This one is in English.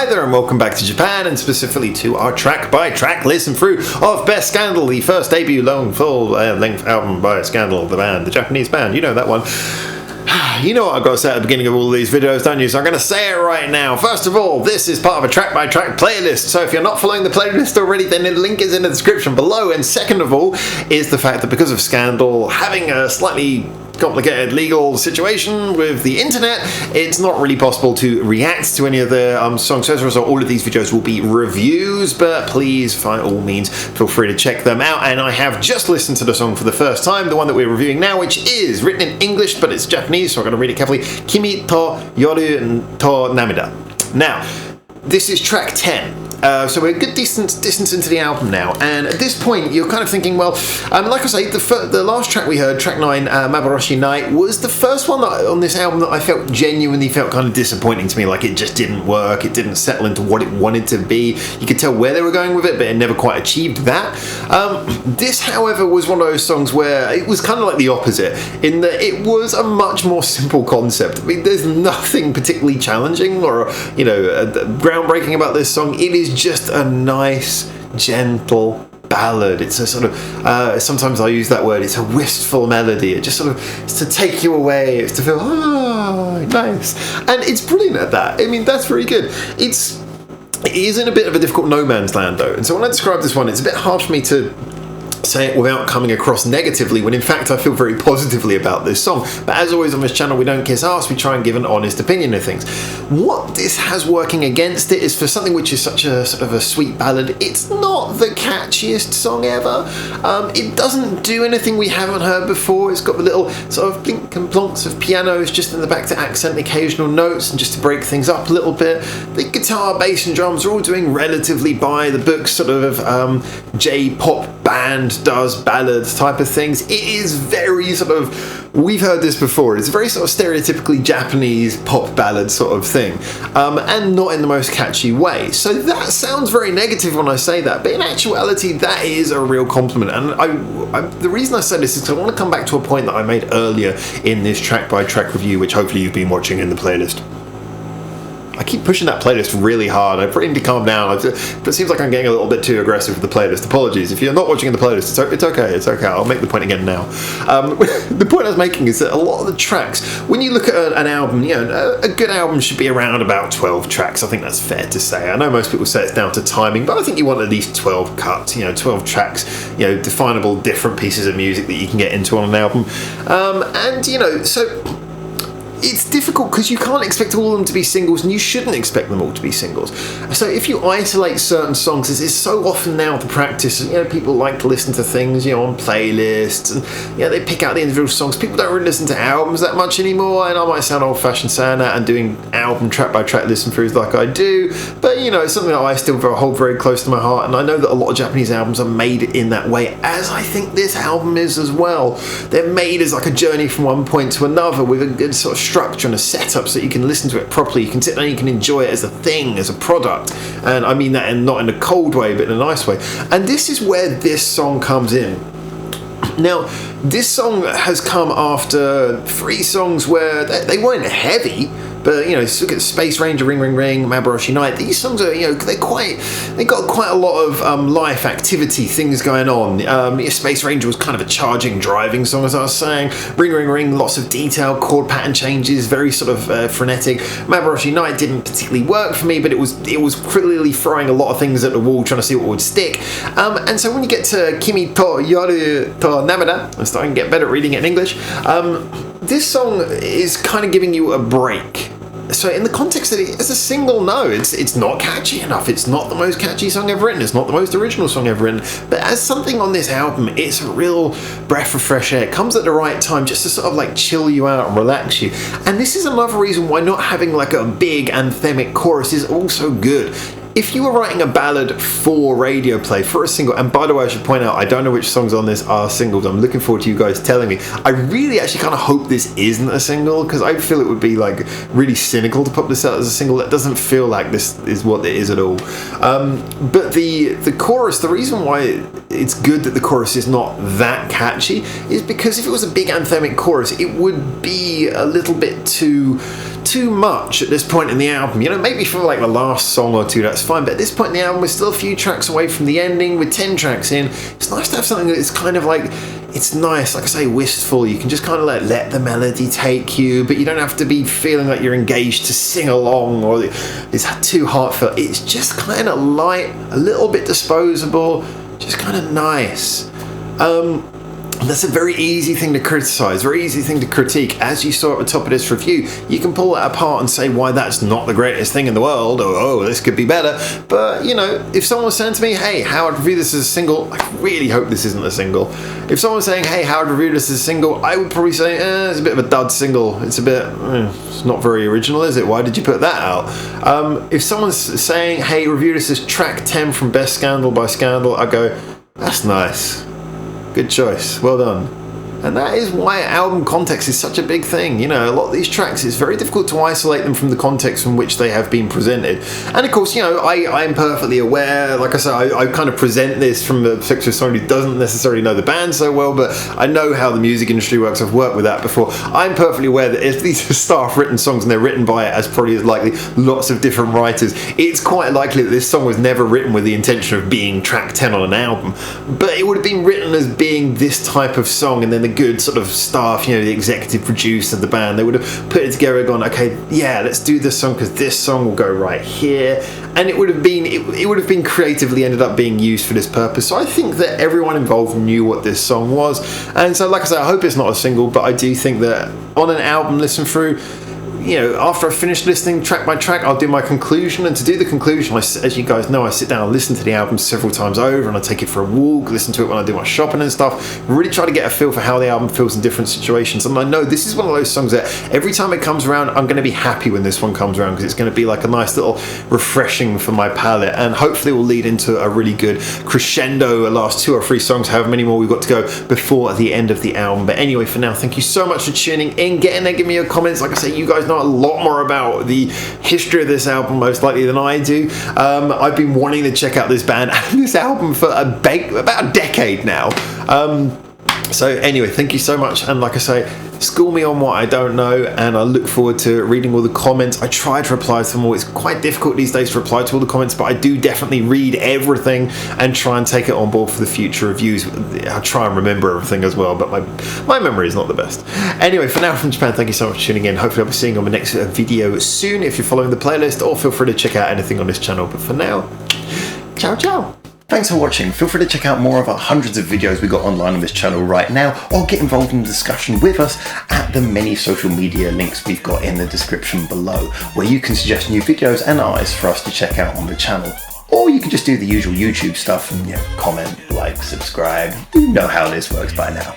Hi there and welcome back to Japan, and specifically to our track-by-track listen through of Best Scandal, the first debut long full-length album by Scandal, the band, the Japanese band, you know that one. You know what I've got to say at the beginning of all of these videos, don't you? So I'm going to say it right now. First of all, this is part of a track-by-track playlist, so if you're not following the playlist already, then the link is in the description below. And second of all, is the fact that because of Scandal having a slightly complicated legal situation with the internet, it's not really possible to react to any of the songs. So as a result, all of these videos will be reviews, but please, by all means, feel free to check them out. And I have just listened to the song for the first time, the one that we're reviewing now, which is written in English, but it's Japanese, so I'm going to read it carefully. Kimi to Yoru to Namida. Now, this is track 10. So we're a good distance into the album now, and at this point you're kind of thinking, well, like I say, the last track we heard, track 9, Mabarashi Night, was the first one on this album that I genuinely felt kind of disappointing to me. Like, it just didn't work, it didn't settle into what it wanted to be. You could tell where they were going with it, but it never quite achieved that. This, however, was one of those songs where it was kind of like the opposite, in that it was a much more simple concept. I mean, there's nothing particularly challenging or, groundbreaking about this song. It is just a nice, gentle ballad. It's a sort of, sometimes I use that word, it's a wistful melody. It just sort of, it's to take you away, it's to feel, nice. And it's brilliant at that. I mean, that's very good. It is in a bit of a difficult no man's land, though. And so when I describe this one, it's a bit hard for me to say it without coming across negatively, when in fact I feel very positively about this song. But as always on this channel, we don't kiss ass, we try and give an honest opinion of things. What this has working against it is, for something which is such a sort of a sweet ballad, it's not the catchiest song ever. It doesn't do anything we haven't heard before. It's got the little sort of blink and plonks of pianos just in the back to accent the occasional notes and just to break things up a little bit. The guitar, bass and drums are all doing relatively by the book sort of J-pop band does ballads type of things. It is very sort of, we've heard this before, it's a very sort of stereotypically Japanese pop ballad sort of thing, and not in the most catchy way. So that sounds very negative when I say that, but in actuality that is a real compliment. And the reason I say this is because I want to come back to a point that I made earlier in this track by track review, which hopefully you've been watching in the playlist. I keep pushing that playlist really hard. I need to calm down. But it seems like I'm getting a little bit too aggressive with the playlist. Apologies. If you're not watching in the playlist, it's okay. It's okay. I'll make the point again now. The point I was making is that a lot of the tracks, when you look at an album, a good album should be around about 12 tracks. I think that's fair to say. I know most people say it's down to timing, but I think you want at least 12 cuts, 12 tracks, definable different pieces of music that you can get into on an album. So it's difficult because you can't expect all of them to be singles, and you shouldn't expect them all to be singles. So if you isolate certain songs, this is so often now the practice. People like to listen to things, on playlists, and they pick out the individual songs. People don't really listen to albums that much anymore, and I might sound old-fashioned saying that and doing album track-by-track listen-throughs like I do, but it's something that I still hold very close to my heart, and I know that a lot of Japanese albums are made in that way, as I think this album is as well. They're made as like a journey from one point to another with a good sort of structure and a setup so that you can listen to it properly. You can sit there and you can enjoy it as a thing, as a product, and I mean that in not in a cold way but in a nice way. And this is where this song comes in. Now, this song has come after 3 songs where they weren't heavy, but look at Space Ranger, Ring Ring Ring, Mabarashi Night. These songs are, they got quite a lot of life activity things going on. Space Ranger was kind of a charging, driving song, as I was saying. Ring Ring Ring, lots of detail, chord pattern changes, very sort of frenetic. Mabarashi Night didn't particularly work for me, but it was clearly throwing a lot of things at the wall, trying to see what would stick. And so when you get to Kimi to Yoru to Namida, I'm starting to get better at reading it in English. This song is kind of giving you a break. So in the context that it's a single, no, it's not catchy enough. It's not the most catchy song ever written. It's not the most original song ever written. But as something on this album, it's a real breath of fresh air. It comes at the right time just to sort of like chill you out and relax you. And this is another reason why not having like a big anthemic chorus is also good. If you were writing a ballad for radio play, for a single, and by the way, I should point out, I don't know which songs on this are singles. I'm looking forward to you guys telling me. I really actually kind of hope this isn't a single, because I feel it would be like really cynical to put this out as a single. That doesn't feel like this is what it is at all. But the chorus, the reason why it's good that the chorus is not that catchy is because if it was a big anthemic chorus, it would be a little bit too not too much at this point in the album. You know, maybe for like the last song or two, that's fine. But at this point in the album, we're still a few tracks away from the ending. With 10 tracks in, it's nice to have something that's kind of like, it's nice, like I say, wistful. You can just kind of like let the melody take you, but you don't have to be feeling like you're engaged to sing along or it's too heartfelt. It's just kind of light, a little bit disposable, just kind of nice. That's a very easy thing to criticise, very easy thing to critique. As you saw at the top of this review, you can pull that apart and say why that's not the greatest thing in the world, or oh, this could be better. But, you know, if someone was saying to me, hey, how I'd review this as a single, I really hope this isn't a single. If someone was saying, hey, how I'd review this as a single, I would probably say, it's a bit of a dud single. It's a bit, it's not very original, is it? Why did you put that out? If someone's saying, hey, review this as track 10 from Best Scandal by Scandal, I go, that's nice. Good choice. Well done. And that is why album context is such a big thing. You know, a lot of these tracks, it's very difficult to isolate them from the context from which they have been presented. And of course, you know, I'm perfectly aware, like I said, I kind of present this from the perspective of someone who doesn't necessarily know the band so well, but I know how the music industry works. I've worked with that before. I'm perfectly aware that if these are staff-written songs and they're written by, as probably as likely, lots of different writers, it's quite likely that this song was never written with the intention of being track 10 on an album. But it would have been written as being this type of song, and then the good sort of staff, you know, the executive producer of the band, they would have put it together and gone, okay, yeah, let's do this song because this song will go right here, and it would have been creatively ended up being used for this purpose. So I think that everyone involved knew what this song was, and so like I said, I hope it's not a single, but I do think that on an album listen through, you know, after I finish listening track by track, I'll do my conclusion. And to do the conclusion, as you guys know, I sit down and listen to the album several times over, and I take it for a walk, listen to it when I do my shopping and stuff, really try to get a feel for how the album feels in different situations. And I know this is one of those songs that every time it comes around, I'm going to be happy when this one comes around, because it's going to be like a nice little refreshing for my palate, and hopefully it will lead into a really good crescendo, the last 2 or 3 songs, however many more we've got to go before the end of the album. But anyway, for now, thank you so much for tuning in. Get in there, give me your comments. Like I say, you guys know a lot more about the history of this album most likely than I do. I've been wanting to check out this band and this album for about a decade now. So anyway, thank you so much, and like I say, school me on what I don't know, and I look forward to reading all the comments. I try to reply to them all. It's quite difficult these days to reply to all the comments, but I do definitely read everything and try and take it on board for the future reviews. I try and remember everything as well, but my memory is not the best. Anyway, for now from Japan, thank you so much for tuning in. Hopefully I'll be seeing you on the next video soon if you're following the playlist, or feel free to check out anything on this channel. But for now, ciao ciao. Thanks for watching. Feel free to check out more of our hundreds of videos we got online on this channel right now, or get involved in the discussion with us at the many social media links we've got in the description below, where you can suggest new videos and artists for us to check out on the channel. Or you can just do the usual YouTube stuff and, you know, comment, like, subscribe. You know how this works by now.